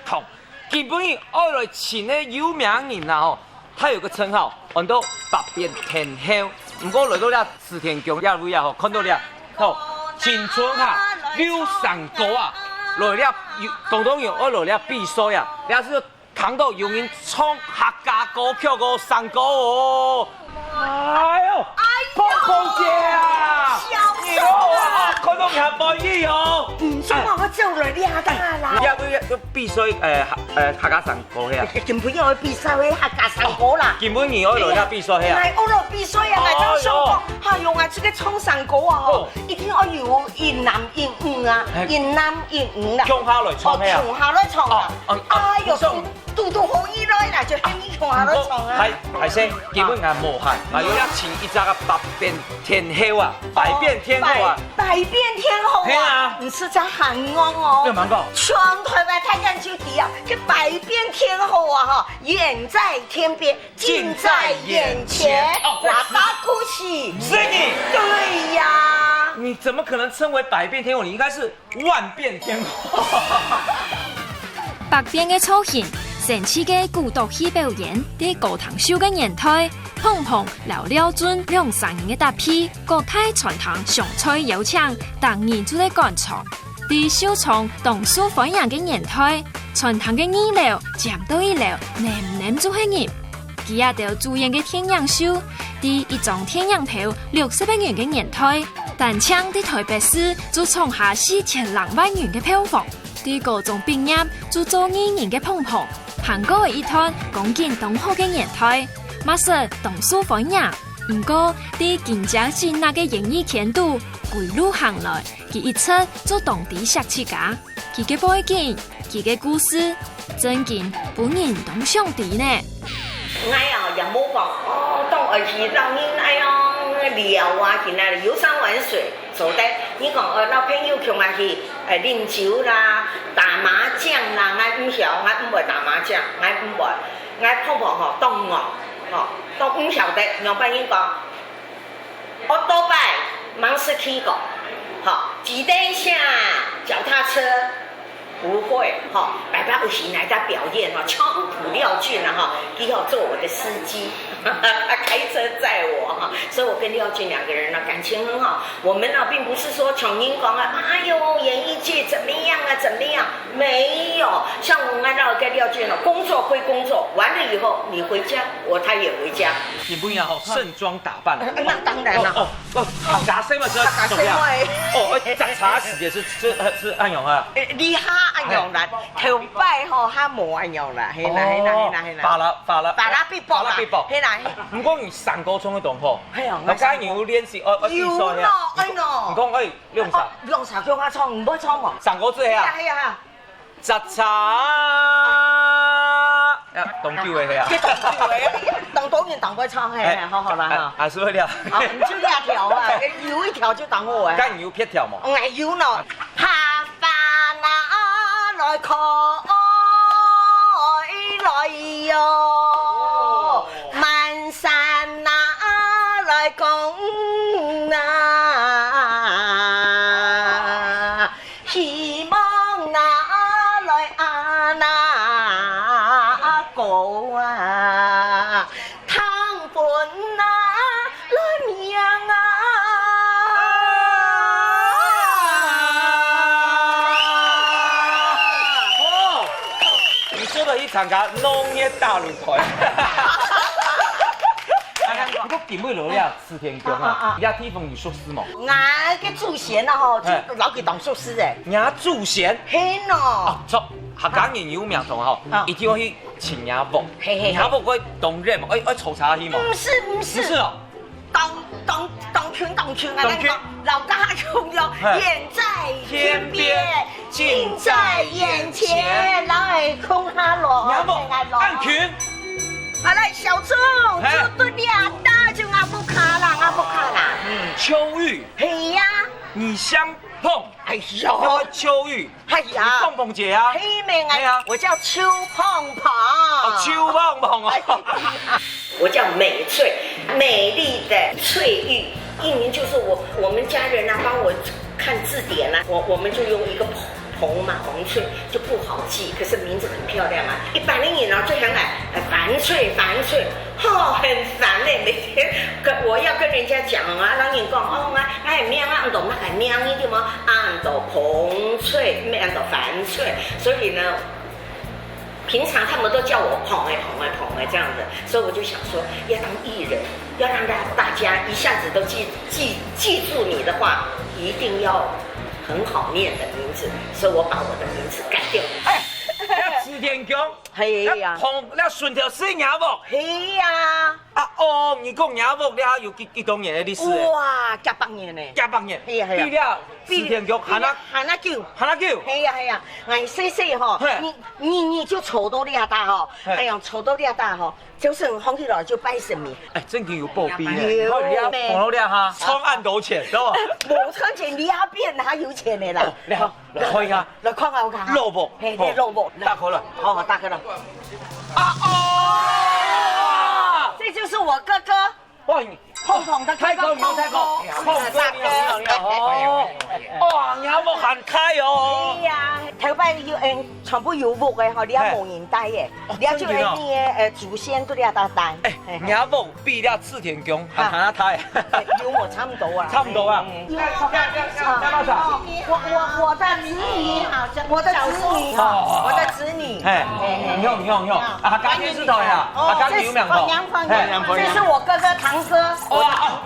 痛。基本上后来请那有名人啦吼，他有个称号，叫做百变天后。不过来到了慈田宫遐位啊吼，看到了吼，青春哈溜山歌啊，来了当中有我来了比赛啊，也是扛到有人唱客家歌曲个山歌哦。哎呦，碰碰姐啊！小手啊！看到下半夜哦。什么我做了俩大啦？要比赛客家山歌遐。根本要比赛的客家山歌啦。根本你我来比赛遐。来，我来比赛啊！来，张小讲，哎呦，我这个唱山歌啊吼，一定要有音男音女啊，音男音女啦。乡下来唱遐。乡下来唱啊！哎呦，嘟好意来啦，就向你乡下来唱啊。係先，基本上無害。啊，有一前一隻個百變天后啊，百變天后啊，百變天后啊，唔是在韓國哦。對蠻個。全台灣太陽就啲啊，個百變天后啊，哈，遠在天邊，近在眼前，華大哭泣。是你。對呀。你怎麼可能稱為百變天后？你應該是萬變天后。百變嘅造型。神奇嘅古獨戲表演，啲高堂秀嘅年代，碰碰劉廖尊兩三人嘅搭配，國泰傳統上菜有請，當然就喺趕場。啲秀從東蘇歡迎嘅年代，傳統嘅二流佔到一流，nem就係人。佢也條主演嘅天陽秀，啲一張天陽頭60萬元嘅年代，但搶啲台北市就創下4000萬元嘅票房。啲高中畢業就做藝人嘅碰碰。韓國嘅一團講緊東學嘅年代，馬上東蘇歡迎。不過啲競爭性那嘅演藝前途歸路行來，佢一出就當地食起家，佢嘅背景，佢嘅故事，真見本人當上帝呢。哎呀，也冇講哦，當兒時當年哎呀聊啊，見啊遊山玩水，坐低你講老朋友窮下去啉酒啦、打麻將啦，我唔曉，我唔會打麻將，我唔會，我碰碰吼當我，吼都唔曉得，讓朋友講，我多拜忙是去個，好，幾等下腳踏車。不會哈，百般不行來他表演哈，江浦廖俊啊哈，他要做我的司機，他開車載我哈，所以我跟廖俊兩個人呢感情很好。我們呢並不是說從英講啊，哎呦演藝界怎麼樣啊怎麼樣，沒有。像我按照跟廖俊呢，工作歸工作，完了以後你回家，他也回家。你不一樣哦，盛裝打扮。那當然啦。客家聲嘛，客家聲。哦，茶時也是按用啊。你哈。按用啦，頭擺吼哈無按用啦，係啦。發啦必搏，係啦。唔講你山歌唱得當好，係啊。我假如練習，我比賽啊。哎喏。唔講誒，用啥？用啥叫我唱？唔好唱喎。山歌最啊。係啊。雜茶。當叫嘅係啊。當然當不唱係，好啦嚇。係所以了。唔就兩條啊，有一條就當我誒。假如有撇條嘛？我有咯。下班啦。來開來喲，萬山哪來講啊？希望哪來啊那個啊？湯本哪來命啊？參加農業大擂台。不過點會來了慈田宮啊？而家地方有術師冇？我嘅祖先啊吼，就老佢當術師誒。我祖先？係咯。錯，客家人有名堂吼，一定要去請亞伯。亞伯嗰當然嘛，愛抽查去嘛。唔是哦。當權啊！老家仲有遠在天邊，近在眼前，來空下落，按權。好啦，小鐘，做對兩大就阿不卡啦。秋雨。係呀。你相碰。哎呦，秋雨。哎呀，碰碰姐啊。黑妹啊，我叫邱碰碰。哦，邱碰碰啊。我叫美翠，美麗的翠玉。一名就是我們家人啊，幫我看字典啊，我們就用一個彭嘛，彭翠就不好记，可是名字很漂亮啊。一般人也呢就很烦翠，很烦嘞，每天我要跟人家讲啊，人家讲哦，我名啊，按到那个名一点嘛，按到彭翠，没按到烦翠，所以呢。平常他们都叫我捧这样子，所以我就想说，要当艺人，要让大家一下子都记住你的话，一定要很好念的名字，所以我把我的名字改掉。池田宫，嘿呀，碰了顺条水牙木，嘿呀，哦，你讲牙木了有几多年的历史？哇，加8年呢，加8年，嘿呀，比了池田宫，喊他久，嘿呀，俺细细哈，你就丑到那大哈，哎呀，丑到那大哈，就是红起来就拜神明。哎，真嘅有暴逼呢，有碰到了哈，冲暗斗钱，知道无存钱，你阿变哪有钱的啦？好，来看一下，来看下我看。肉不？嘿，肉不？大口了，哦，大哥了。这就是我哥哥。哇，你碰的太高，太高，碰哥你好哦，哇，牙木行开哦。哎呀，头摆全部游牧的吼，你要蒙人带的，你要就你的祖先都要带。哎，牙木比了池田宫还行开。有我差不多啊。差不多啊。我的子女好像，我的子女。哎，你用，啊，刚电视台呀，啊，刚有两个。这是我哥哥堂哥，我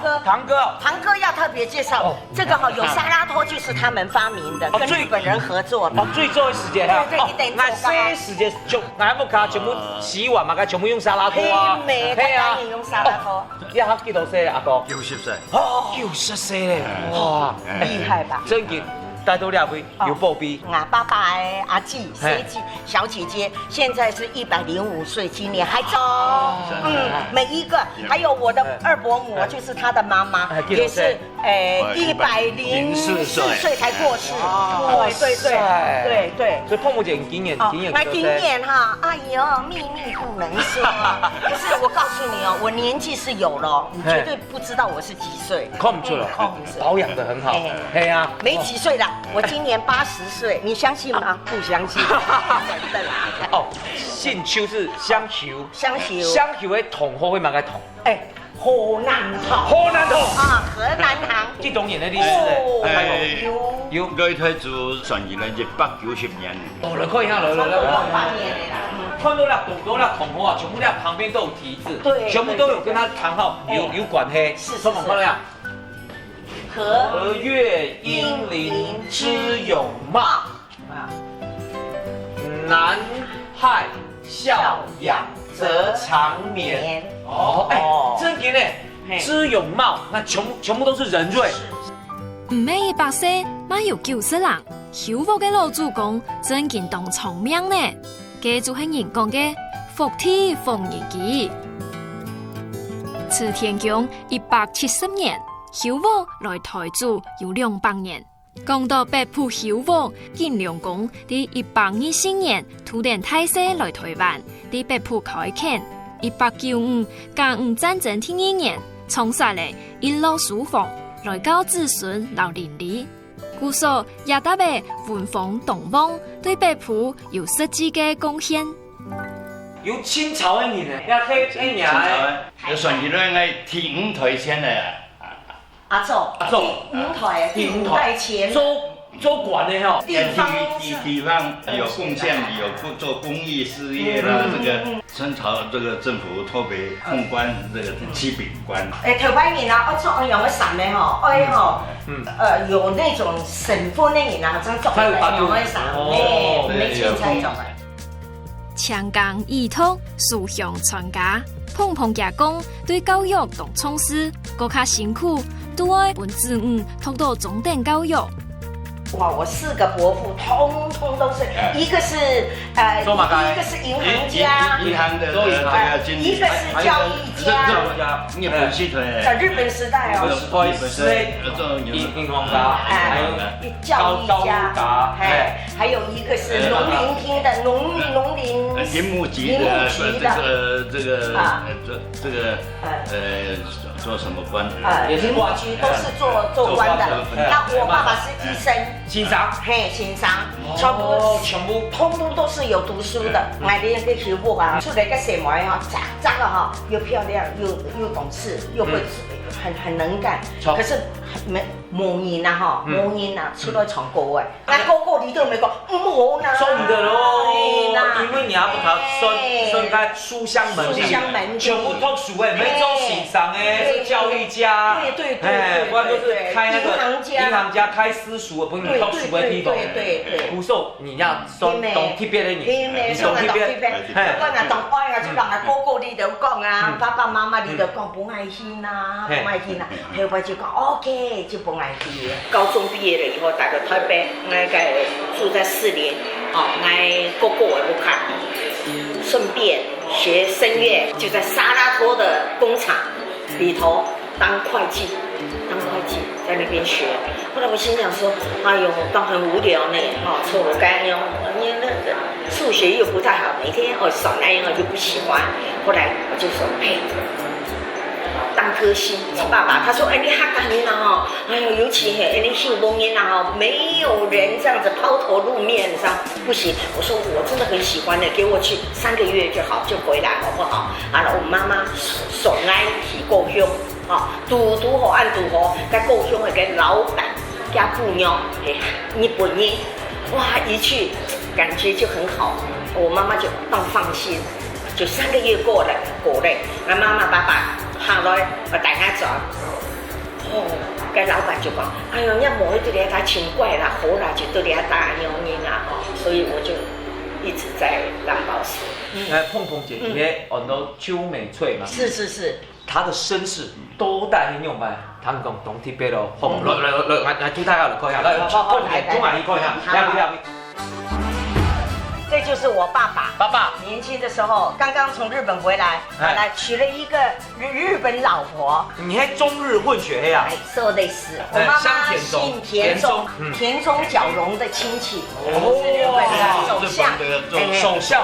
的堂哥。堂哥要特别介绍，这个哈有沙拉托就是他们发明的，跟日本人合作的。最早的时间哈，对，一定做那些时间就俺木卡全部洗碗嘛，全部用沙拉托啊。嘿啊，用沙拉托。你还几多岁阿哥？90岁。哦，90岁嘞，哇，厉害吧？真嘅。带多两位有暴逼。爸爸阿季小姐姐现在是105岁，今年还在。每一个，还有我的二伯母，就是她的妈妈，也是104岁才过世。对。所以碰不见经验哈，哎呦，秘密不能说。可是我告诉你哦，我年纪是有了，你绝对不知道我是几岁。看不出来，保养得很好。嘿呀，没几岁啦。我今年80岁，你相信吗？不相信。真的啦。哦，姓邱是香球，香球的桶货会蛮个桶。哎，河南桶啊，河南糖。这种年的历史嘞，有佢推出传言咧190年。哦，来看一下，来。600年的啦。看到了很多了桶货啊，全部了旁边都有题字，对，全部都有跟他堂号有关系。是。看到呀。和月英灵之永茂，南害孝养则长眠。哦，哎，真嘅呢，之永茂，那全部都是人瑞。唔免100岁，嘛有90人。修复嘅老祖公真见当长命呢，嘅就系人讲嘅福体丰日记。池田宫170年。修复来台住有200年，讲到北埔修复建良宫，伫124年突然大赦来台湾，伫北埔开垦。1895甲午战争第2年，创下来一路书房，来到子孙老邻里。故说也特别文风东方，对北埔有实际嘅贡献。有清朝的人呢，也可以一年嘅，传言咧係天五台先嚟啊。阿祖，第五代前做官的哈，地方有贡献，有做公益事业啦。这个清朝这个政府特别封官这个七品官。头摆年啊，我做用个神的吼，有那种省份的人啊，真做用个神，没钱才做的。强江义通，书香传家。碰家公对教育同从事，更加辛苦，都爱本子女读到中等教育。哇！我4个伯父，通通都是，一个是一个是银行家，银行的一个是教育家，日本时代，日本时代哦，银行家，还有教育家，还有一个是农林厅的农林林木局的这个做什么官？也是官局都是做官的。那我爸爸是医生，欣赏，嘿，欣赏，全部通通都是有读书的。我哋嘅小木啊，出嚟嘅小妹哈，长得哈又漂亮又懂事，又会很能干。可是冇人啊哈，冇人啊，出来唱歌嘅，那个你都未讲唔好啦，送的咯，因为你还不考升开书香门第，全部读书诶，没做欣赏诶，教育家，对，不然都是开那个银行家开私塾，不是读书的地方。对。古时你要懂特别的你懂特别，我若懂爱啊，就人啊个你就讲啊，爸爸妈妈你就讲不爱心啊，不爱心啊，后尾就讲 OK 就不爱心。高中毕业了以后，来到台北，我住在士林，我哥哥也不看，顺便学声乐，就在沙拉托的工厂里头当会计，在那边学。后来我心想说，哎呦，当很无聊呢，错了该用，因为那个数学又不太好，每天算那样就不喜欢。后来我就说，嘿。当歌星，爸爸他说，哎，你哈干你啦哎呦，尤其你秀公音啦没有人这样子抛头露面上，不行。我说我真的很喜欢的，给我去3个月就好，就回来好不好？啊，我妈妈送来去故乡，拄好按拄好，在故乡的个老板加姑娘，日本人，哇，一去感觉就很好，我妈妈就放心，就3个月过了，那妈妈爸爸。下来我带他走，跟老板就讲，哎呦，人家某一对咧他请怪啦，好啦，就对咧打牛人啦，所以我就一直在蓝宝石。碰碰姐姐，很多邱美翠嘛，是，她的身世都带很用吧，他们讲懂特别咯，来，朱太后看下，来，朱阿姨看下，来。这就是我爸爸年轻的时候刚刚从日本回来，来娶了一个日本老婆。你还中日混血呀？说的是，我妈妈姓田中，田中角荣的亲戚，是日本的首相。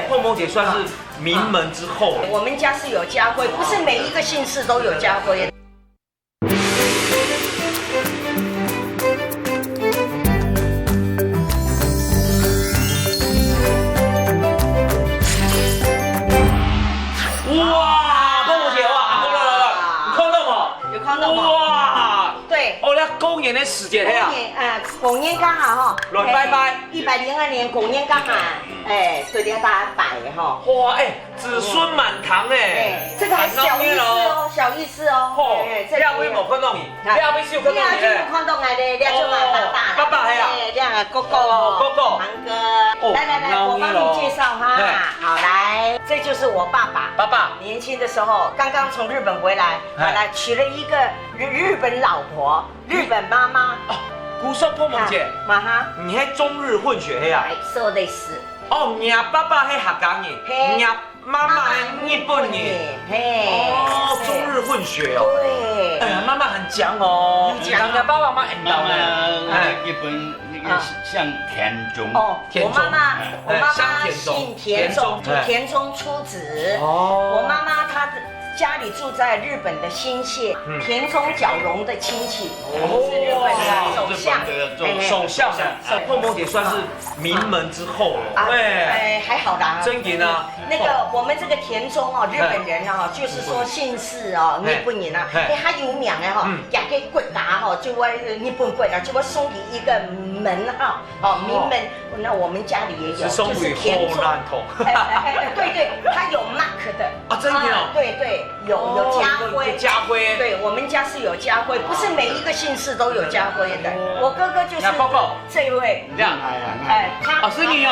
碰碰姐算是名门之后。我们家是有家徽，不是每一个姓氏都有家徽。哇！对，公元的时间呀，狗年刚好102年狗年刚好，对的大摆哈。哇，子孙满堂这个还小意思哦。这两位冇看到你，两位是有看到你嘞。看到你嘞，两就蛮大。爸爸系啊，两个哥哥，堂哥。来，我帮你介绍哈。好，来，这就是我爸爸年轻的时候刚刚从日本回来，来娶了一个日本老婆，日本妈妈。古说碰碰姐，你还中日混血呀？说的是。你爸爸是客家人，你妈妈是日本人。中日混血哦。对。哎呀，妈妈很强哦。人家爸爸妈妈很老呢。日本那个像田中。我妈妈姓田中，就田中出子。我妈妈她的。家里住在日本的新泻，田中角荣的亲戚，是日本的首相，碰碰姐算是名门之后了，还好啦，真的啊。那个我们这个田中日本人就是说姓氏日本人他有名的也给国达就我日本国达，就我送你一个门名门，那我们家里也有，就是田中，对，他有 mark 的真的对。有家徽，对我们家是有家徽，不是每一个姓氏都有家徽的。我哥哥就是这一位，他是你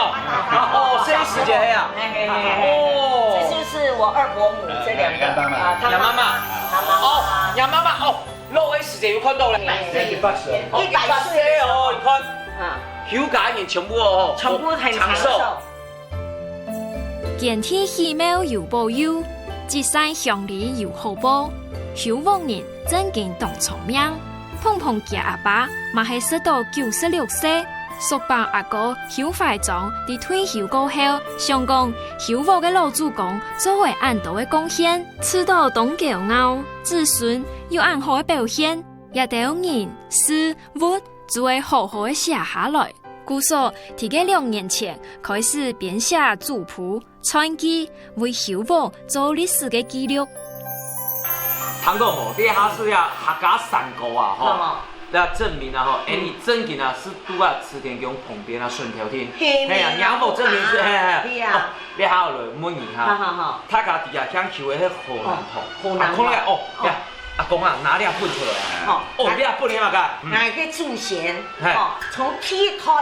这一时间呀，这就是我二伯母这两个他妈妈，杨妈妈肉的时间有看到了，100岁你看，休假年全部很长寿。健天喜妙又保佑。节山乡里又好报，小往年真见当聪明。碰碰家阿爸嘛系16到96岁，叔伯阿哥邱怀忠伫退休过后，想讲邱武嘅老祖公作为按道嘅贡献，此道东骄傲，子孙有按好嘅表现，也得有人事物就会好好嘅写下来。故所伫个2年前开始编写族谱传记，为邱武做历史嘅记录。唐总吼，你还是要客家三国啊吼，要证明啊吼，你真正啊是住在池田宫旁边啊顺条厅，嘿啊，娘某证明是嘿啊，你还有来问一下，他家底下想求的迄河南桶，啊，可能哦呀。阿公啊，拿俩分出来啊！哦，俩分了嘛个？哪个祖先？从第一胎，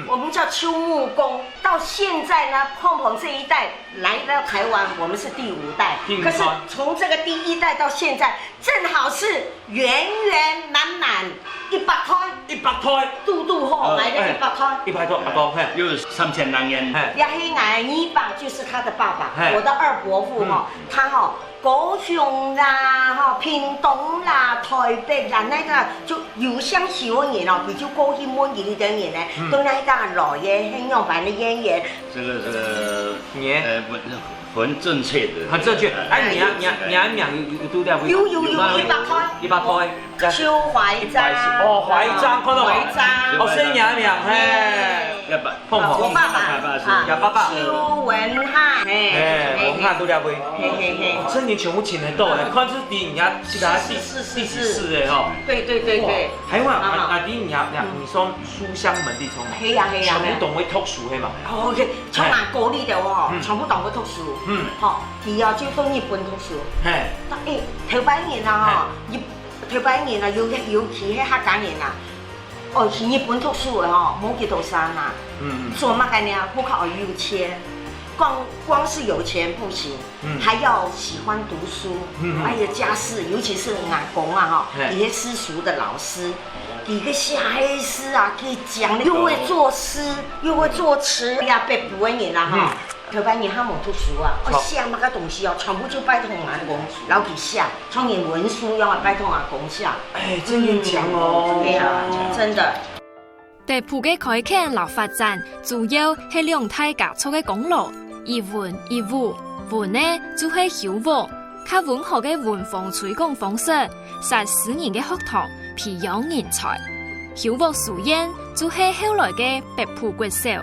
我们叫秋木公，到现在呢，碰碰这一代来到台湾，我们是第5代。可是从这个第1代到现在，正好是圆圆满满100胎，度后来的100胎。100胎，阿公嘿，又3000多年。呀，黑奶你爸就是他的爸爸，我的2伯父哈，他哈。高雄啦，屏东啦，台北啦，那个就有相少年哦，比较高兴满一点年呢，都那个老爷很样板的演员。这个很正确的。很正确。哎，娘有拄了有100胎。邱怀章。哦，怀章，看到吗？怀章。哦，是娘嘿。我爸爸。邱文翰。文翰拄了未？嘿。这年全部请得到的，看是第人家其他第4的吼。对。还有啊，第你说书香门第从，系啊，全部懂会读书系嘛？哦，从哪高里的哦，全部懂会读书。好，伊啊就分日本读书。嘿。头摆年啊，头摆年啊，尤其迄客家人啊，去日本读书的吼，冇几多山啊。做乜嘅呢？不靠有钱。光是有钱不行，还要喜欢读书，还有家世，尤其是阿公啊哈，一些私塾的老师，一个写黑诗啊，可以讲，又会作诗，又会作词呀，被不问人啦哈。头摆年他冇读书啊，写乜个东西哦，全部就拜托阿公，老去写，从年文书要拜托阿公写。哎，真严强哦。对啊，真的。地铺嘅开垦老发展，主要系2代家族嘅功劳。一文一武，文呢就系邱武，较文学嘅文风推广方式，实私人嘅学堂培养人才。邱武书院就系后来嘅北埔国小，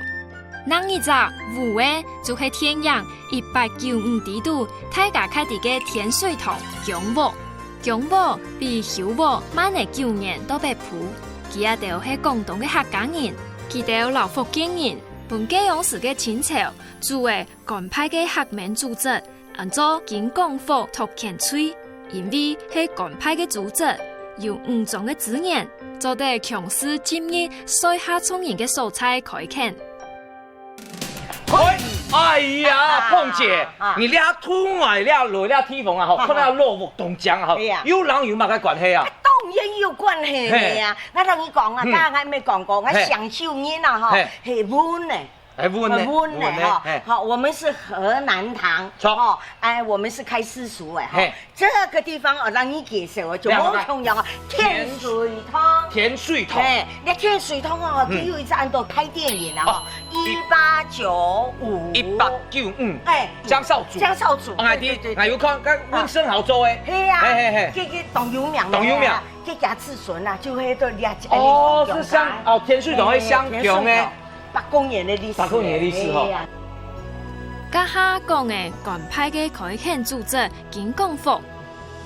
另一只武呢就系天阳1895地度大家开地嘅天水堂姜武。姜武比邱武晚嚟9年到北埔，佢也都系广东嘅客家人，佢哋老福建人。本家养时嘅清朝，作为官派嘅客民组织，按照金光福托乾翠，因为系官派嘅组织，有5种嘅资源，做得强势今日水下聪人嘅素材开垦。哎呀，凤姐，你俩突外俩落俩地方啊，吼，可能落木东江啊，吼，有人有乜嘅关系啊？当然有关系的呀！我同你讲啊，刚刚还没讲过，我上秀人啊，哈，系温的。温的哈，好，我们是河南堂，哦，哎，我们是开私塾哎，哈，这个地方我让你介绍就好重要啊，天水堂，哎，那天水堂啊，佢有一次按到拍电影啊，1895，哎，江少祖，哎啲，哎有看，温生豪做诶，系啊，这个董永明，这家子孙啊，就喺度掠，哦，是香，哦，天水堂喺香港诶。8公元的历史吼。家下讲的官派嘅开垦组织金光福，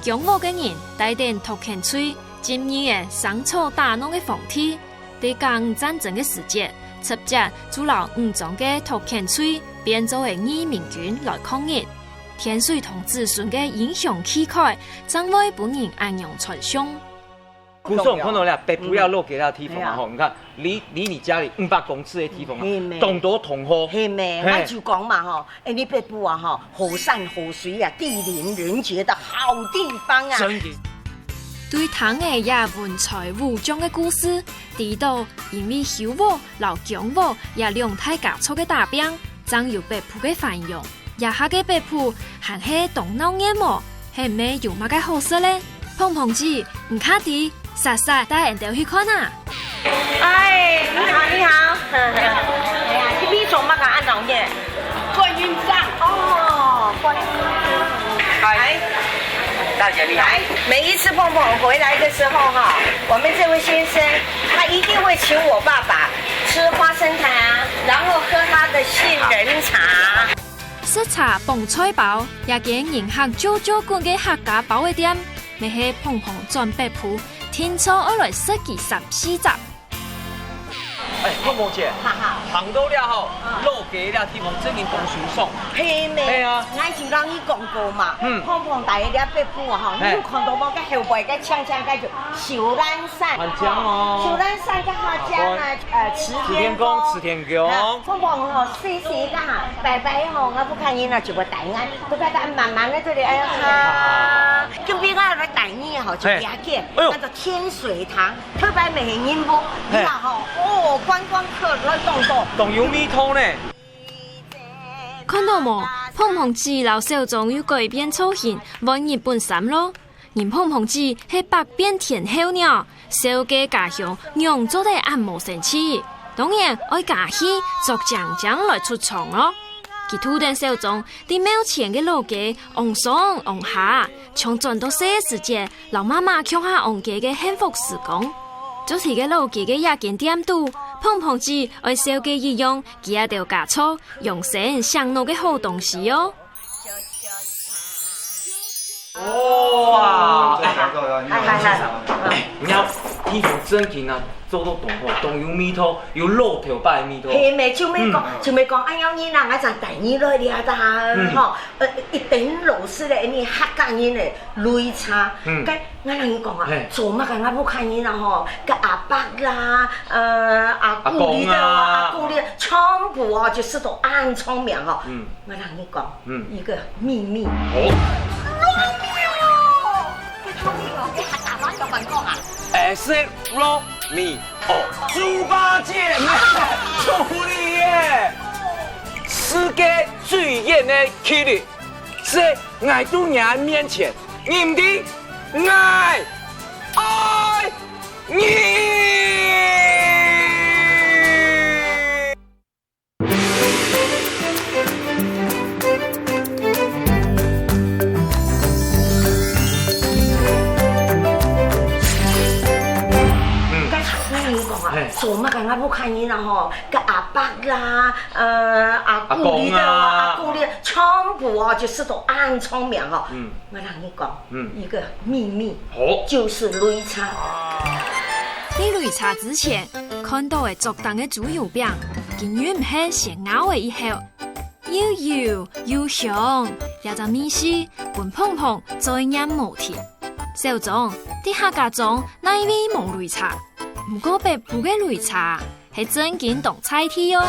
姜武嘅人带点托乾翠，今年嘅生草打农嘅风气，在甲午战争嘅时节，直接就拿5种嘅托乾翠变作为义民军来抗日。天水堂子孙嘅英雄气概，将为本人安阳传承。古宋看到了北埔要落给他地方嘛吼，你看离你家里500公尺的地方，懂得同好。系咩？我就讲嘛吼，你北埔啊吼，河山河水啊，地灵人杰的好地方啊。真的。对唐嘅也文才武将嘅故事，知道因为邱武、老姜武也2代家族嘅大兵，将有北埔嘅繁荣。也下嘅北埔还系动脑眼毛，系咩有乜嘅好事咧？碰碰子唔卡啲。莎莎带人哋去看啊！哎，你好，哎呀，你米做乜个按老嘢？观音杖。哦，观音杖。来，大姐厉害。每一次碰碰回来的时候哈，我们这位先生他一定会请我爸爸吃花生糖，然后喝他的杏仁茶。食茶碰菜包，也間迎客少少罐嘅客家包嘅店，咪係碰碰轉北鋪，聽說我來設計14集。哎，碰碰姐，哈哈，行到了吼，肉给了地方真係當選送。係咪？係啊，我就讓你講過嘛。碰碰大一啲北鋪啊，你有看到冇？個後背個槍槍個就小蘭山。很強哦。小蘭山個客家啊，慈天宮。慈天宮。碰碰哦，細細個哈，白白吼，我不看見啦，就個大眼，都睇得慢慢喺度嚟，哎呀哈，咁邊個嚟大眼吼就牙嘅，那個天水堂，特別美人屋，你睇吼，哦。觀光客都動多，仲有米湯呢。看到冇？碰碰子老小眾要改變造型，換日本衫咯。而碰碰子係百變天后呢，小嘅家鄉用做得按摩神奇，當然愛家喜作將將來出場咯。佢土定小眾啲廟前嘅老嘅昂上昂下，從轉到細時節，老媽媽搶下昂嘅幸福時光。做時嘅老嘅嘅一件店度，碰碰子愛小嘅意用，佢一條架錯，用成上路嘅好東西哦。哇！你要天父真勁啊，做到動好，仲有米湯，有肉條擺米湯。係咪？就咪講，哎呀，你嗱，我就第二類嚟㗎，嗬，一定老師咧，你客家人咧擂茶，咁我同你講啊，做乜嘅我冇看見啦，嗬，個阿伯啦，阿姑哩的阿姑哩，全部哦，就是都暗聰明哦。我同你講，一個秘密。是糯米哦，豬八戒助理耶，世界最嚴的紀律，在愛度人面前，認的愛你。做乜嘅我冇看見啦，嗬，個阿伯啦，阿姑哩的阿姑哩，全部哦，就是都暗聰明哦。我同你講，一個秘密，就是擂茶。喺擂茶之前，看到嘅作檔嘅豬油餅，竟然唔係先咬嘅以後，又油又香，也就面絲半碰碰再飲無甜。小眾啲客家種那味冇擂茶。唔過北部嘅擂茶係真見當菜梯哦。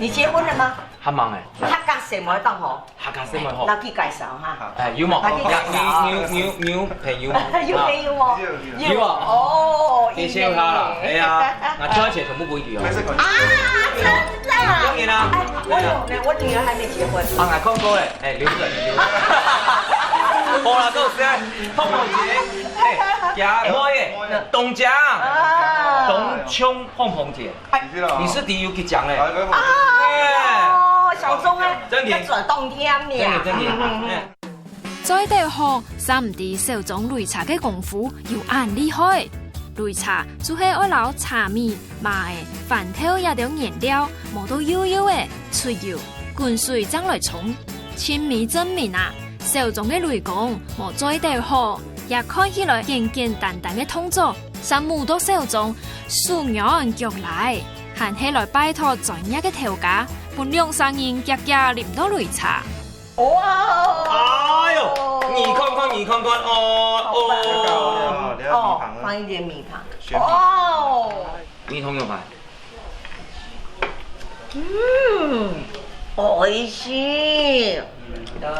你結婚了嗎？還忙誒。客家什麼當好？客家什麼好？老記介紹哈。有冇？有朋友嗎？有朋友喎。有啊。哦。介紹他啦。哎呀，我賺錢全部不一樣。啊，真的。當然啦。我女兒還沒結婚。啊，我講過誒，留着。好啦，到時碰碰節，誒，我嘅東江，東涌碰碰節，你是第一去講咧。哦，小鐘啊，真嘅，做冬天嘅。真嘅。再對學三弟小種擂茶嘅功夫要按厲害。擂茶就係愛撈茶米、麻嘅飯頭一條顏料，磨到悠悠嘅出油，灌水將來沖，千米真面啊！小眾嘅擂功無再對學，也看起來簡簡單單嘅動作，三無多小眾數樣腳來，行起來拜託專業嘅調家，伴兩三人日日啉到擂茶。哇！哎呦，你看看，哦，放一點米糖。哦，米通有買。美味しい。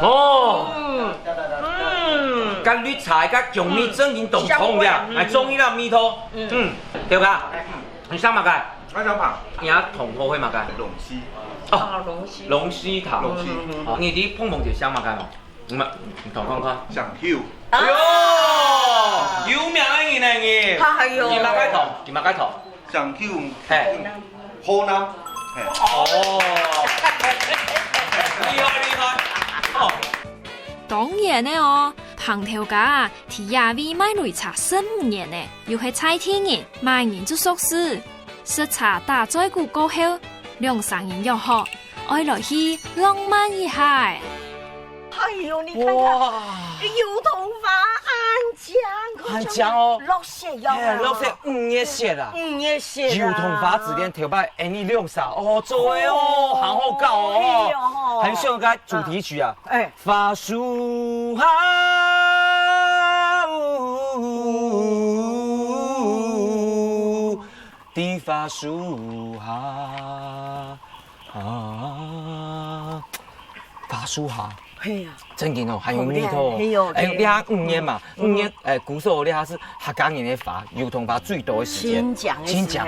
哦，甲綠茶甲薑米整件凍湯嘅，係中意啦米湯。對㗎，你想乜嘅？我想拍。而家同學去乜嘅？龍獅。哦，龍獅頭。龍獅。你啲碰碰節想乜嘅嘛？唔係，同看看。想跳。哎呦，有名嘅人嚟嘅。係喲。幾乜嘅頭？幾乜嘅頭？上去嘿，河南，嘿，哦，厉害厉害，哦，當然的哦，旁條家提亞威買擂茶15年呢，又係菜天人，賣人做熟事，食茶打在骨過後，2-3年又好，愛來去浪漫一下。哎呦，你看看，哇，油桐花安江哦，落雪有啊，落雪5月雪啦。也是油桐花字典头摆，你亮啥？哦，做的哦，很好搞哦，很像个主题曲啊。哎，发树下，的发树下，发树下。嘿呀，真紧哦，还有泥土。嘿哟，你睇5月嘛，5月古时候你睇是客家人的花，油桐花最多的时间。真讲。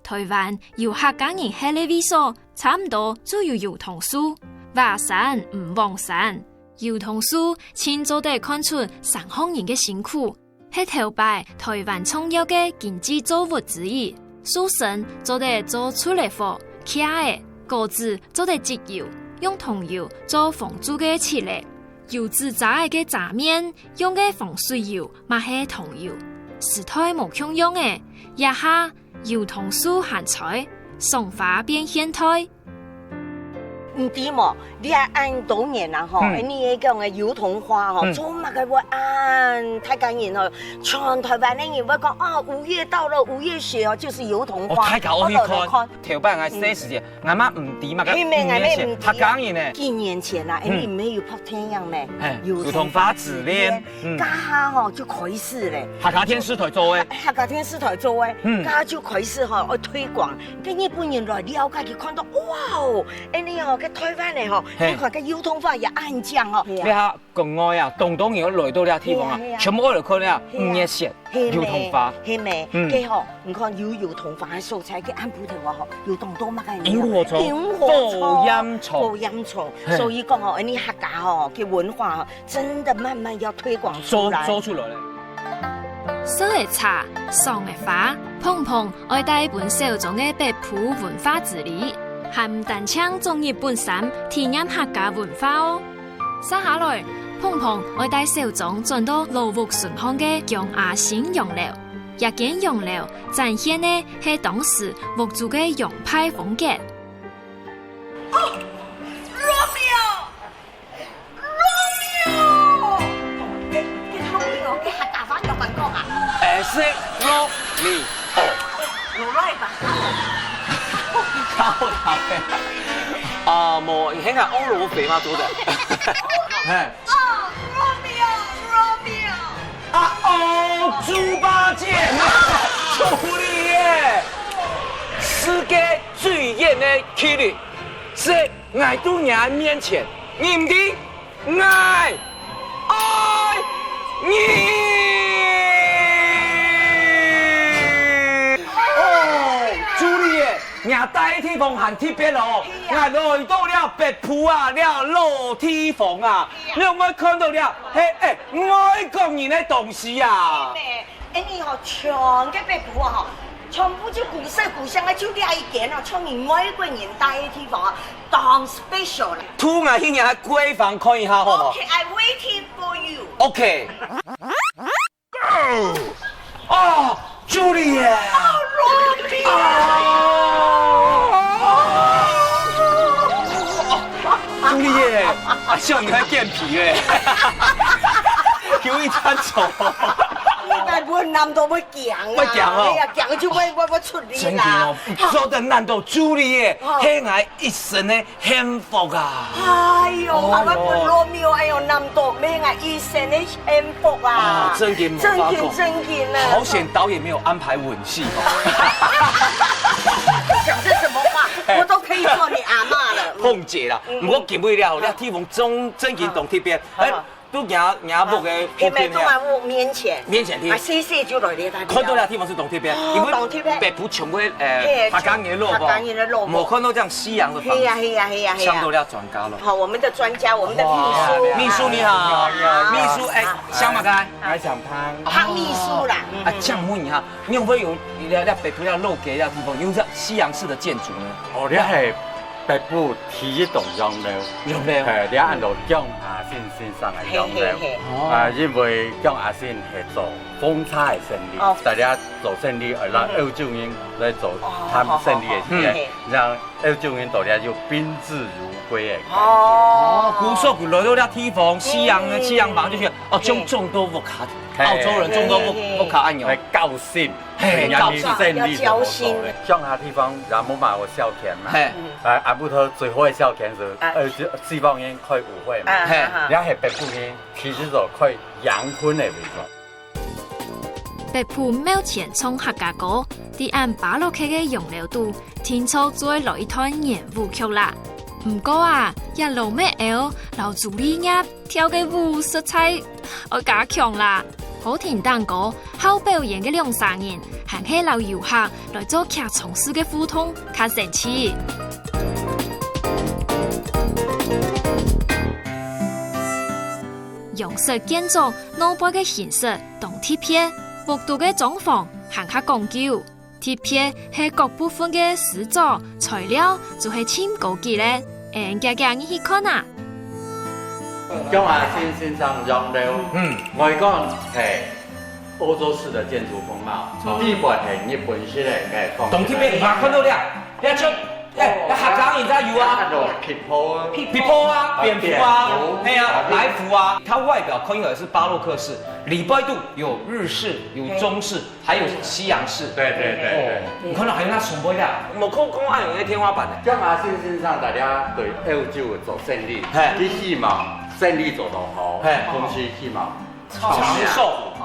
台灣由客家人起嚟為數，差唔多就有油桐樹，華山唔旺山。油桐樹清早地看出上行人嘅辛苦，係頭擺台灣重要嘅經濟作物之一。樹身做地做出嚟貨，茄嘅果子做地植油。用桐油做防蛀嘅設嚟，油脂炸嘅炸面用嘅防水油，嘛係桐油，時代無共用嘅，一下油桐樹閒菜，松花變現代。唔知嘛，你係按多年啦嗬，你講嘅油桐花嗬，做乜嘅會按太感人哦，全台灣嘅人會講啊，5月到了，5月雪哦，就是油桐花。太搞我去看，頭擺我寫時，啱啱唔掂嘛，5月雪，客家人呢？幾年前啦，你沒有拍天樣咩？油桐花自戀，家下嗬就開始咧。客家電視台做嘅，客家電視台做嘅，家就開始嗬去推廣，跟日本人來了解，佢看到哇哦，你哦。台灣嚟嗬，你看個油桐花也安江哦。你下國外啊，東人來到呢個地方啊，全部嚟看呢5月雪油桐花，係咪？佢嗬，你看有油桐花嘅素材，佢按普通話嗬，有當多乜嘅？螢火蟲、播音蟲，所以講哦，你客家嗬嘅文化真的慢慢要推廣出來。做出來咧。燒嘅茶、桑嘅花，碰碰愛帶本小眾嘅北埔文化之理。還唔單槍中日本山體驗客家文化哦。接下來，碰碰我帶小眾轉到羅屋順巷嘅江亞新洋樓，一間洋樓展現嘅係當時屋主嘅洋派風格。哦 ，Romeo，嘅客家話有份講啊？識羅密歐。啊，冇，你睇下歐羅肥嘛做的。哎。哦 ，Romeo。啊哦，豬八戒，朱麗葉，世界最豔的氣質，在愛度娘面前，你唔知愛你。伢大地方很特別哦，伢來到了北埔啊，了老地方啊，你有冇看到了？外國人的東西啊！你好，全個北埔啊，全部就古色古香啊，就呢一間啊，從你外國人大嘅地方啊，當 special 啦。突然間喺閨房看一下好唔好 ？Okay, I'm waiting for you. OK。哦，朱麗葉。朱麗葉，啊，笑你還健脾咧，叫一餐走。但係男到會強啊，會強哦，係啊，強就會出力啦。真嘅哦，做得難道朱麗葉係我一生的幸福啊！哎呦，我本羅密歐，哎呦，男到咩我一生的幸福啊！真嘅，真嘅啊！好險導演沒有安排吻戲哦。講這什麼話？我都可以做你阿媽了。鳳姐啦，不過見不了，你地方真見動特別。都行木的迄边都嘛木面前，面前的啊，细细就来咧，看到的地方是东铁边，因为北部全部爬岗的路不，没看到这样西洋的房子。相对了专家了。好，我们的专家，我们的秘书你好，秘书想嘛该？还想汤。汤秘书啦。这样问一下，你有没有北部肉给的地方有这西洋式的建筑呢？哦，你係北部第一棟洋樓，係你按照江亞先生嘅洋樓，因為江亞先係做風差嘅生意，大家做生意，讓歐洲人來做他們生意嘅時間，讓歐洲人到咧就賓至如歸嘅。哦，古時候佢來到呢地方，西洋房就覺得眾多伏卡，澳洲人眾多伏卡按鈕，高興。要交心。像下地方也冇買過孝田嘛，阿布頭最好嘅孝田是西方人開舞會嘛，而家係北部人其實就開陽坤嘅地方。北部廟前衝客家歌，啲按巴洛克嘅用料度，天初再來一段演舞曲啦。唔過啊，一路咩搖，留住呢鴨跳嘅舞實在我加強啦。好田蛋糕，好表演嘅兩三人，行起留遊客來做劇場式嘅互動，較神奇。洋式建築腦背嘅形式同鐵片，幅度嘅裝潢行較講究。鐵片係各部分嘅製作材料，就係超高級咧。家你去看啊！江亞先生洋樓，我講係歐洲式的建築風貌，地板係日本式嘅風。東鐵邊看到了，你出客家人家有啊，皮鋪啊，蝙蝠啊，來福啊，它外表看起來是巴洛克式，裡邊度有日式、有中式，還有西洋式。對。你看到還有那崇拜的，冇看講按有那天花板的。江亞先生大家對歐洲做生意，佢希望生意做到好，公司希望長壽。聰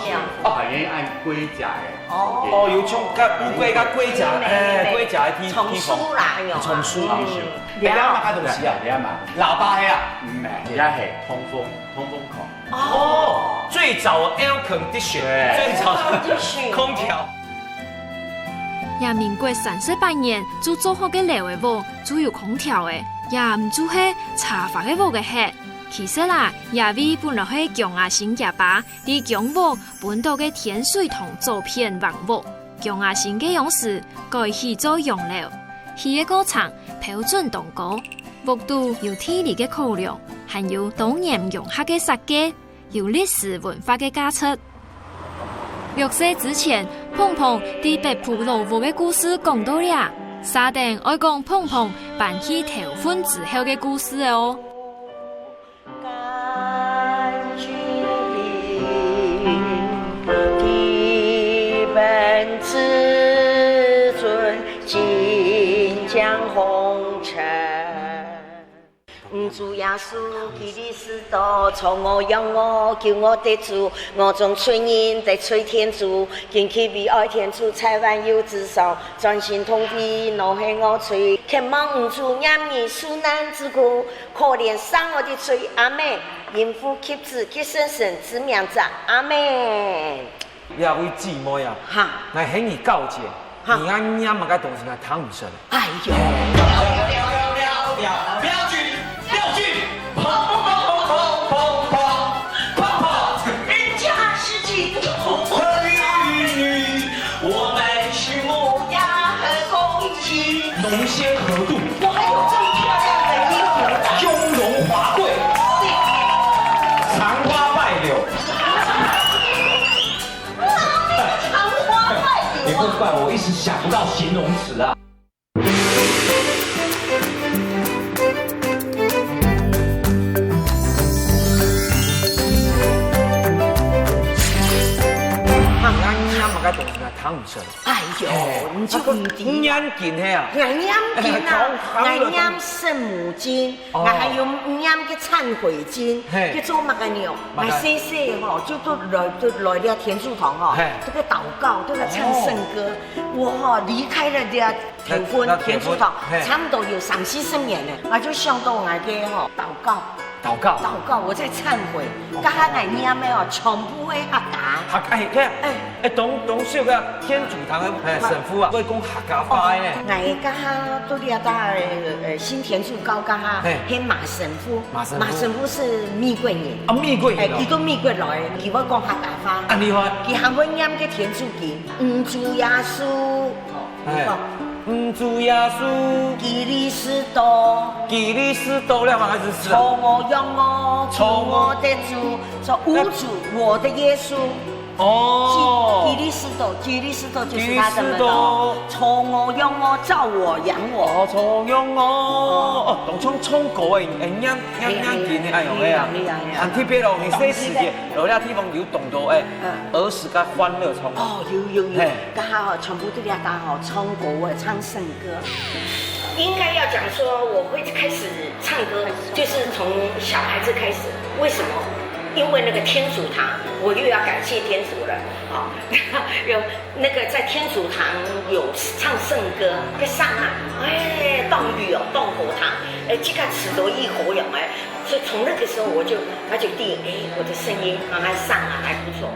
明。係應按龜甲嘅。有從烏龜甲龜甲，龜甲的天松樹啦，松樹。你啱買嘅東西啊？你啱買。喇叭係啊？唔係，而家係通風孔。最早 air condition， 最早空調。也民國38年就做好嘅樓嘅屋，就有空調嘅，也唔就係茶房嘅屋嘅客。其實啦，也為本來係江亞新家爸啲江屋本島嘅天水塘做片房屋，江亞新嘅樣式改起做洋樓，佢嘅過程標準動高，屋度有地理嘅考量，還有多年融合嘅設計，有歷史文化嘅加持。6歲之前，鵬鵬啲北部老屋嘅故事講到了，沙定愛講鵬鵬辦起頭婚之後嘅故事哦。至尊金江红尘，主耶穌基督是道，從我養我，叫我得主，我種村人得吹天主，見佢為愛天主，才萬有之上，專心同地，怒氣我吹，渴望唔住眼兒受難之苦，可憐傷我的罪，阿妹，因父及子及聖神之名字，阿妹。你阿位姊妹啊，來向你告解，你安娘嘛個東西係談唔上。哎呦！不要去，砰砰！人家是基督徒女，我們是母鴨和公雞，濃鮮合度，我還有最漂亮的衣服，雍容華貴，長花敗柳。也不怪我一時想不到形容詞啊。個東西係談唔上。哎呦，你就唔掂。眼見係啊，眼見啊，眼眼聖母經，還有眼嘅懺悔經，叫做乜嘅呢？咪細細嗬，就都來了天主堂嗬，都個禱告，都個唱聖歌。我嗬離開了啲頭婚天主堂，差唔多有30-40年咧，我就想到我嘅嗬禱告。祷告，我在忏悔，甲遐内念的哦，全部的客家。董秀个天主堂的神父啊，会讲客家话呢。哎，甲遐都了大新田主教甲遐，迄马神父，马神父是密贵人。啊，密贵人。伊都密贵来的，伊要讲客家话。啊，厉害。伊喊我念个天主经，主耶稣，主耶稣，基利斯多了嘛还是死？从我用我，从我的主，说无主，我的耶稣。基利斯多就是他的门哦。从我用我，照我养我。从用我，当冲果的，样见的哎呦哎呀，很特别咯。你这时节，有了地方有动作诶，儿时甲欢乐冲。有，甲哈全部都了大吼，唱国唱圣歌。应该要讲说，我会开始唱歌，就是从小孩子开始。为什么？因为那个天主堂，我又要感谢天主了啊！有那个在天主堂有唱圣歌，个上啊，动雨哦，动火堂，这个此得一火勇所以从那个时候他就定，我的声音还上啊，还不错。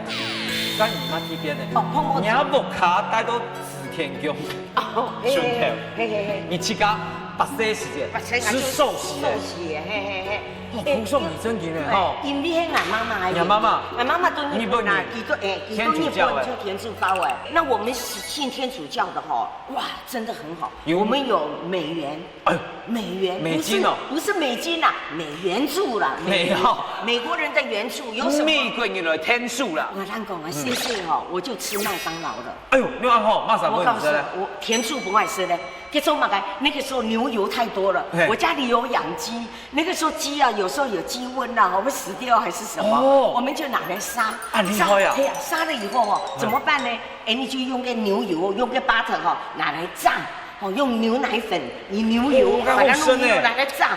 咱姨妈这边呢，你要木卡带到紫天宫，顺条，你去家八岁时间，吃寿喜恭送你真甜的哈！因为俺妈妈都日本啊，天主教就天主教哎。那我们信天主教的哈，哇，真的很好。我们有美元，美金哦，不是美金啦，美元助啦，美国人的援助有什么？美国人的天数啦。我讲啊，谢谢哈，我就吃麦当劳了。哎呦，你看哈，马上不吃嘞。我天数不爱吃嘞。那时候那个时候牛油太多了，我家里有养鸡，那个时候鸡啊，有时候有鸡瘟啊，我们死掉还是什么，我们就拿来杀。杀了以后怎么办呢？你就用个牛油，用个 butter 拿来炸。用牛奶粉、牛油把它弄牛拿来炸。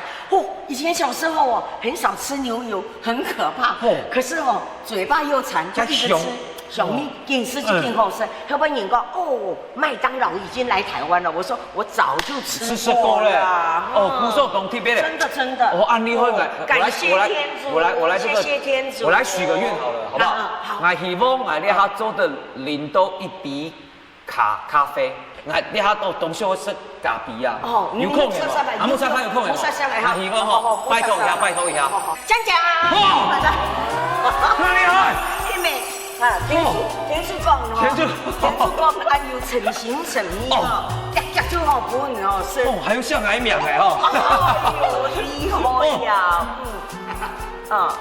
以前小时候很少吃牛油，很可怕。可是嘴巴又馋，就一直吃。小咪，给你吃就更好吃。要不然人讲麦当劳已经来台湾了。我说我早就吃过了。不受懂特别的。真的。安利会来，感谢天主。我来这个，谢谢天主。我来许个愿好了，好不好？我希望你哈做的领到一杯咖啡。你哈到东秀食咖啡啊？有空的吗？木沙山有空的吗？我希望拜托一下。讲讲。那厉害。天主讲要诚心诚意夹就好不稳是。还有像矮苗哎厉害呀！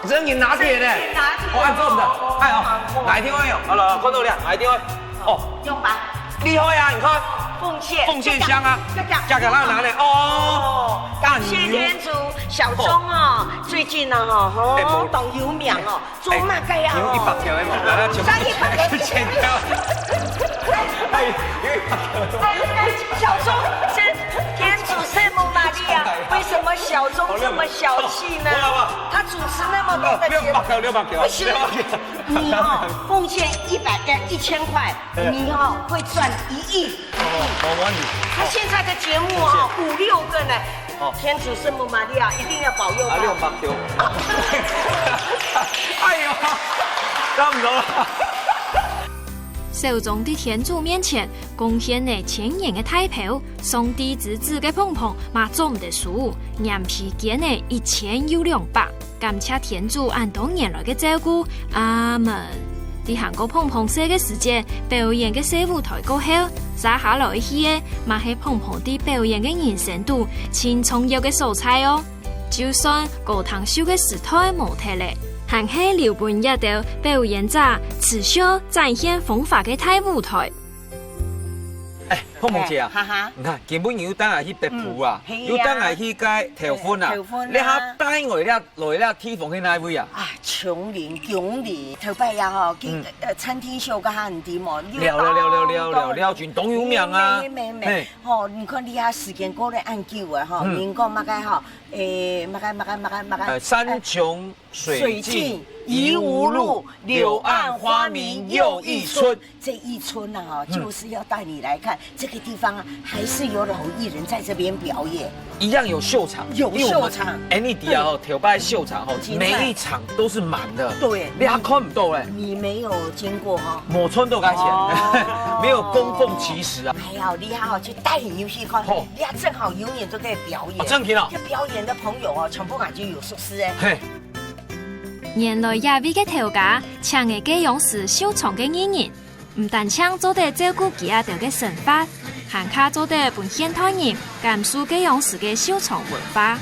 人人拿铁呢？按做的，哪一天会有？好了，看到了，哪一天会？用吧。厉害呀！你看，奉献香啊，价格哪拿呢？感谢天主，小钟最近当有名做嘛个呀？有100条的嘛，上100条，1000条。小钟天主圣母玛利亚，为什么小钟这么小气呢？他主持那么多的节目，600条，不行，你奉献1000块，你会赚1亿。他现在的节目5、6个呢。天主圣母玛利亚一定要保佑他。600条。哎呦，差不多了。小钟在天主面前贡献了1000元的太票，上帝之子的碰碰嘛做唔得输，眼皮见呢1000又200，感谢天主按多年来的照顾，阿门。在韩国碰碰社的时间，表演的小舞台过后，接下来去的嘛是碰碰的表演的人生度，轻重要的素材哦。就算歌堂秀的时代无退咧。还是留伴一道表演者持续展现风法的大舞台。碰碰姐啊，你看根本有等下去别谱啊，有等下去该调婚啊，你哈带我来了地方去哪位啊？琼林、永里，头摆呀去餐厅秀个很低嘛，了，全东有名啊。没，你看你下时间过得按久啊，人讲嘛个嘛个，山穷水尽疑无路，柳暗花明又一村。这一村啊，就是要带你来看这个地方啊，还是有老艺人在这边表演，一样有秀场，有秀场。NED 啊，条拜秀场哦，每一场都是满的。对，你还看不到嘞？你没有经过哈？某村都该钱，没有供奉其实啊。哎呀，厉害哦，就带你去看，你看正好永远都可以表演。正品哦，这表演的朋友哦，全部感觉有熟悉哎。原来亚威嘅头家，请嘅给勇士收藏嘅艺人，唔但请做得照顾其他條嘅生活，還卡做得本現代人感受嘅勇士嘅收藏文化。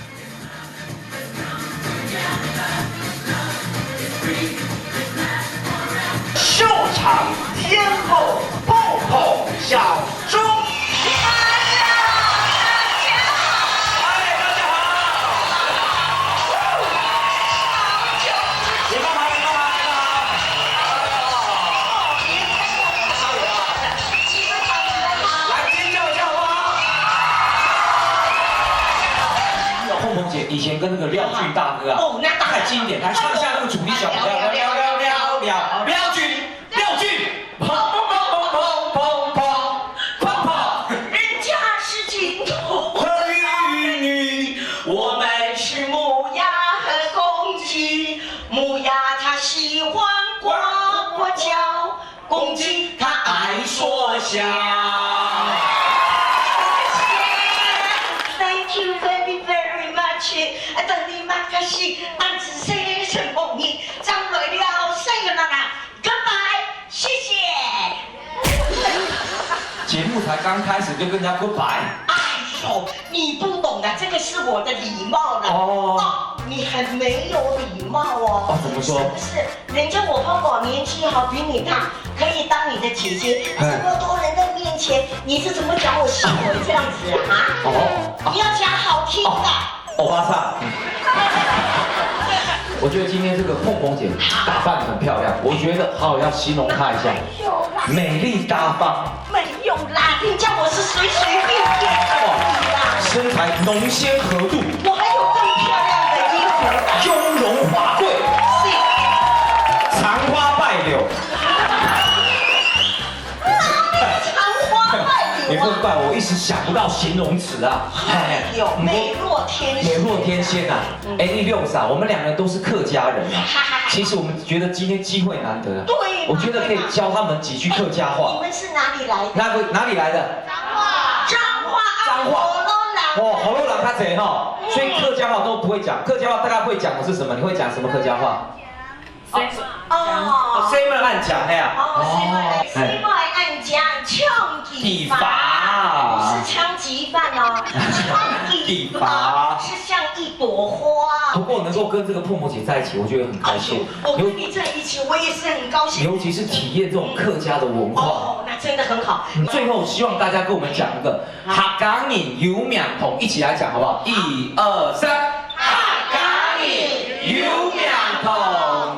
秀场天后蹦蹦小猪。以前跟那个廖俊大哥啊，哦，那太经典，来唱一下那个主题小调，廖俊，砰砰砰砰砰砰砰砰，人家是金头儿女，我们是母鸭和公鸡，母鸭它喜欢呱呱叫，公鸡它爱说笑。等你马卡西，俺只是什么你张来了谁个那个，goodbye， 谢谢。节目才刚开始就跟人家 goodbye。哎呦，你不懂的，这个是我的礼貌了。哦，你很没有礼貌哦。哦，怎么说？是，人家我爸爸年纪好，比你大，可以当你的姐姐。这么多人的面前，你是怎么讲我行为这样子啊？哦，你要讲好听的。欧巴桑，我觉得今天这个碰碰姐打扮很漂亮，我觉得好要形容她一下，美丽大方。没有啦，人家我是随随便便的。身材浓鲜合度，我还有更漂亮的衣服，雍容华贵，长花败柳。你不怪我一时想不到形容词啊！有美若天仙，美若天仙啊！哎，你六嫂，我们两个人都是客家人啊。其实我们觉得今天机会难得啊。对，我觉得可以教他们几句客家话。你们是哪里来的？哪里来的？彰化。哦，好多人他贼哈，所以客家话都不会讲。客家话大概会讲的是什么？你会讲什么客家话？哦，谁们按讲的呀？哦，谁们按讲枪击法，不是枪击犯哦，枪击法是像一朵花。不过能够跟这个碰碰姐在一起，我觉得很开心。我跟你在一起，我也是很高兴。尤其是体验这种客家的文化。哦，那真的很好。最后希望大家跟我们讲一个客家人有名堂，一起来讲好不好？1、2、3，客家人有名堂。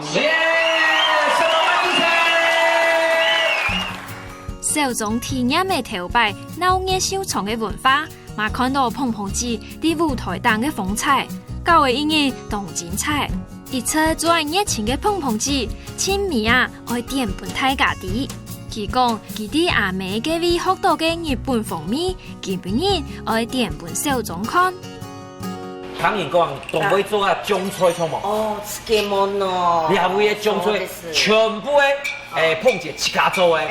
小众体验的头摆，闹热收藏的文化，嘛看到碰碰姐伫舞台上的风采，教的音乐动精彩。一切最爱热情的碰碰姐，亲密啊爱点本大家己。佢讲，佢伫阿妹嘅位学到嘅日本风味，基本人爱点本小众看。唐人讲，东北做啊中菜错冇？哦，漬物哦。两位的中菜全部的碰姐自家做的。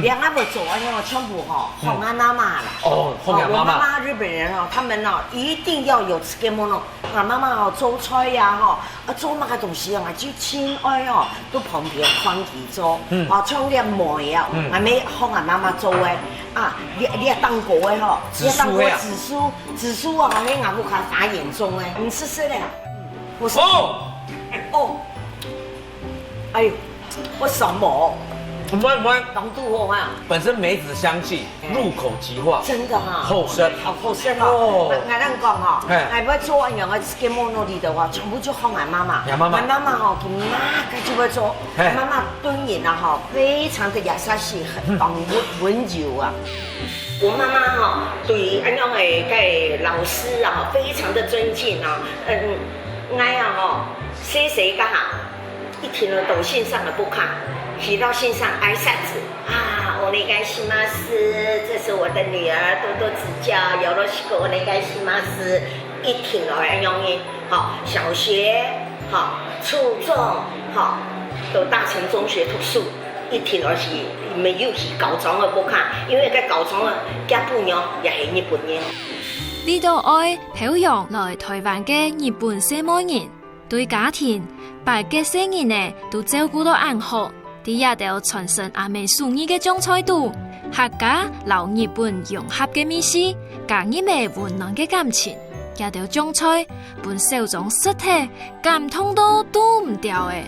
两阿伯做完以后，全部哈哄俺妈妈了。哦，哄俺妈妈。我妈妈日本人哦，他们哦一定要有漬物哦。俺妈妈哦做菜呀哈，做那个东西啊，就亲爱哦，都旁边放几做。哦，像啲梅啊，俺妹哄俺妈妈做的。啊，你也当过的吼，你也当过紫苏啊，你俺不看打眼中的，你试试嘞。我说哦，哎呦，我什么？唔会，浓度好啊，本身梅子香气，入口即化，真的哈，后生，后生哦。俺咱讲哈，还要做一样的漬物那里的话，全部就靠俺妈妈。俺妈妈哈，给那个就会做，妈妈炖饮啊哈，非常的雅萨西，很温柔啊。我妈妈哈，对俺样的个老师啊，非常的尊敬啊，俺呀吼，谢谢个好，一听了懂线上的不看，提到线上挨扇子啊，我那个西马斯，这是我的女儿，多多指教，有了西个我那个西马斯，一听了很容易，好，小学好，初中好，都大成中学读书。一听而是没有去高中的不看，因为在高中的家父娘也是日本人。呢度愛表揚來台灣嘅日本社會人，對家庭、白嘅生人呢都照顧到安好，啲也都傳承阿美屬意嘅種菜度，客家留日本融合嘅美食，加入美溫暖嘅感情，也都種菜本手中實體感通到都唔掉誒。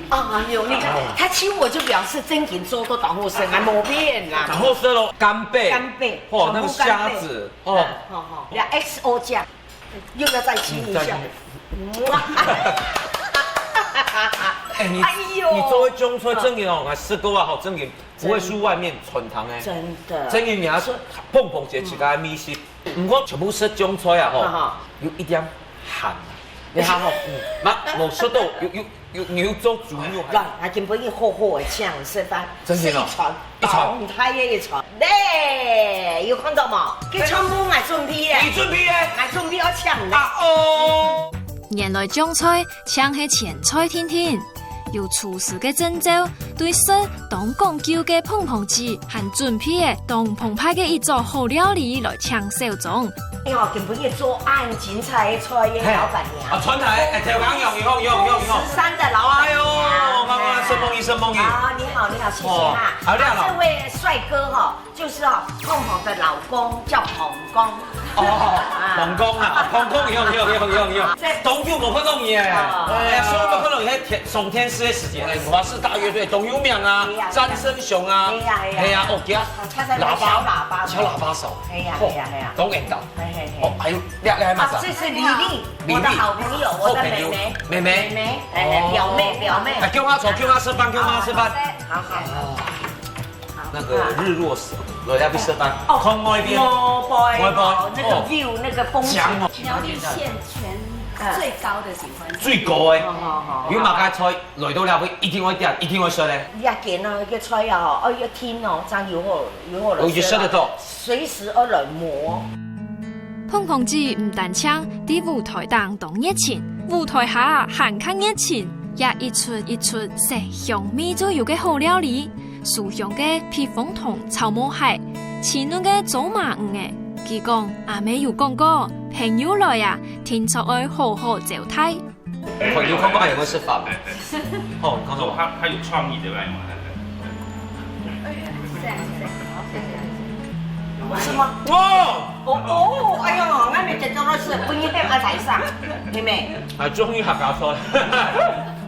哎呦，你看他亲我就表示真紧做都导后生，还没变啦。然后是咯，干贝，干贝，哦，那个虾子，哦，好，要 XO 酱，又要再亲一下。哎，你作为中菜蒸鱼哦，还试过啊，好蒸鱼不会输外面传糖哎。真的。蒸鱼名是碰碰节起个米食，不过全部是中菜啊吼，有一点咸。你看吼，冇吃到有牛粥煮肉，来，还根本一厚厚的酱是吧？真的哦，一船，太也一船。对，有看到冇？佢全部买准批的，你准批的，买准批要抢的。啊哦！原來種菜搶係前菜天天，有廚師嘅證照，對食當講究嘅碰碰子，和準備嘅當澎湃嘅一座好料理來搶手中。哎呦，根本也做案精彩的菜的老板娘。啊，传台，哎，调岗用。13的老板娘。哎呦，妈妈，生梦雨。啊，你好，谢谢哈。好亮了。这位帅哥哈，就是碰碰的老公叫彭公。哦，彭公啊，彭公用。董有冇可能耶？哎呀，所以冇可能喺上天师的时间，华氏大乐队董有명啊，詹生雄啊，哎呀，哦，给小喇叭手，哎呀，董演导。哦，还有你还买啥？这是李丽，我的好朋友，我的妹妹，表妹。叫他走，叫他吃饭。好。那个日落时，我要去吃饭。看外边，那个 view， 那个风景。苗栗县全最高的景观。最高的。如果馬家菜來到了，佢一定會點，一定會食咧。一件啊，嘅菜啊，一天哦，爭要好來。我越食得多。隨時而來磨。碰碰子唔但搶，啲舞台當當熱情，舞台下閒看熱情，也一出色香味最有嘅好料理，酥香嘅皮鳳同炒毛蟹，鮮嫩嘅走馬魚嘅。佢講阿妹有講過，朋友來啊，聽出愛好好招待。朋友看過有冇吃飯？哦，康總，他有創意對吧？是嗎？哎呦，我咪就做咗事，半夜喺台上，妹妹。終於客家菜，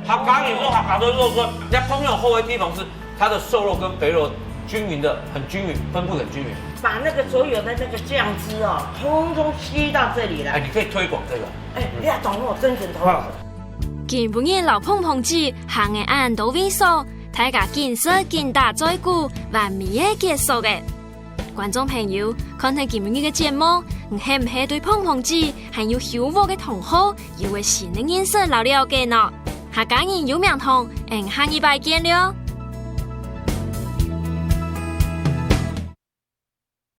客家人做客家的肉羹，一烹飪好的地方是它的瘦肉跟肥肉均匀的，很均匀，分布很均匀。把那個所有的那個醬汁哦，通通吸到這裡來。哎，你可以推廣這個。哎，你要懂我真正頭。見本日老碰碰子行嘅眼都微縮，大家見識見大再顧，完美嘅結束嘅。觀眾朋友，看睇今日嘅節目，唔係對碰碰子係有曉悟嘅同好，有個新嘅認識留了解呢。客家人有名堂，下禮拜見了。